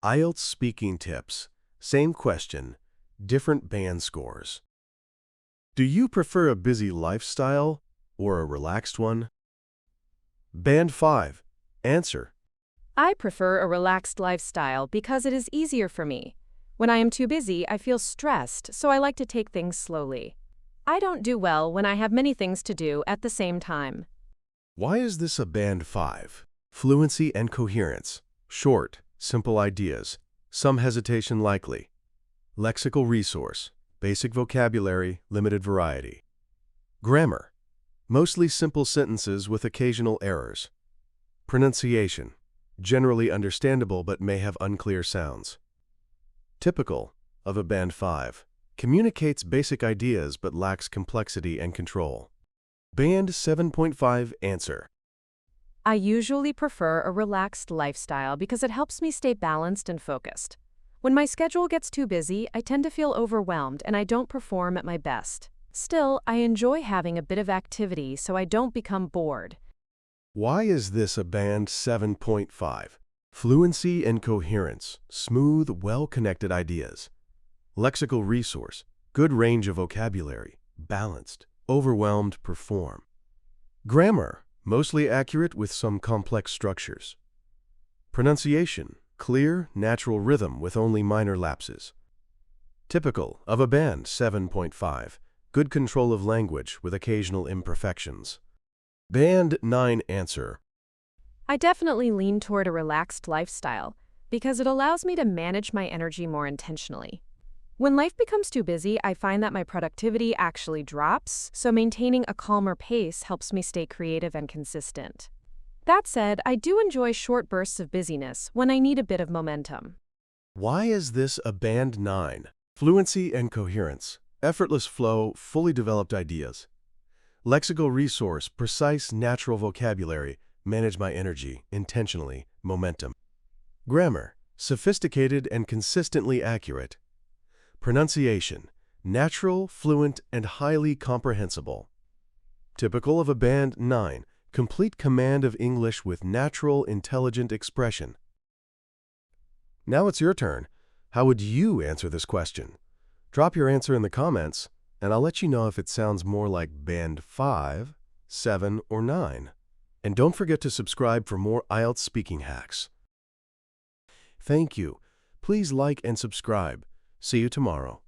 IELTS speaking tips. Same question, different band scores. Do you prefer a busy lifestyle or a relaxed one? Band 5. Answer. I prefer a relaxed lifestyle because it is easier for me. When I am too busy, I feel stressed, so I like to take things slowly. I don't do well when I have many things to do at the same time. Why is this a Band 5? Fluency and coherence. Short, simple ideas. Some hesitation likely. Lexical resource. Basic vocabulary, limited variety. Grammar. Mostly simple sentences with occasional errors. Pronunciation. Generally understandable but may have unclear sounds. Typical of a Band 5. Communicates basic ideas but lacks complexity and control. Band 7.5 Answer. I usually prefer a relaxed lifestyle because it helps me stay balanced and focused. When my schedule gets too busy, I tend to feel overwhelmed and I don't perform at my best. Still, I enjoy having a bit of activity so I don't become bored. Why is this a Band 7.5? Fluency and coherence. Smooth, well-connected ideas. Lexical resource. Good range of vocabulary. Balanced. Overwhelmed, perform. Grammar. Mostly accurate with some complex structures. Pronunciation. Clear, natural rhythm with only minor lapses. Typical of a Band 7.5. Good control of language with occasional imperfections. Band 9 Answer. I definitely lean toward a relaxed lifestyle because it allows me to manage my energy more intentionally. When life becomes too busy, I find that my productivity actually drops, so maintaining a calmer pace helps me stay creative and consistent. That said, I do enjoy short bursts of busyness when I need a bit of momentum. Why is this a Band 9? Fluency and coherence. Effortless flow, fully developed ideas. Lexical resource, precise, natural vocabulary. Manage my energy, intentionally, momentum. Grammar. Sophisticated and consistently accurate. Pronunciation. Natural, fluent, and highly comprehensible. Typical of a Band 9. Complete command of English with natural, intelligent expression. Now it's your turn. How would you answer this question? Drop your answer in the comments, and I'll let you know if it sounds more like Band 5, 7, or 9. And don't forget to subscribe for more IELTS speaking hacks. Thank you. Please like and subscribe. See you tomorrow.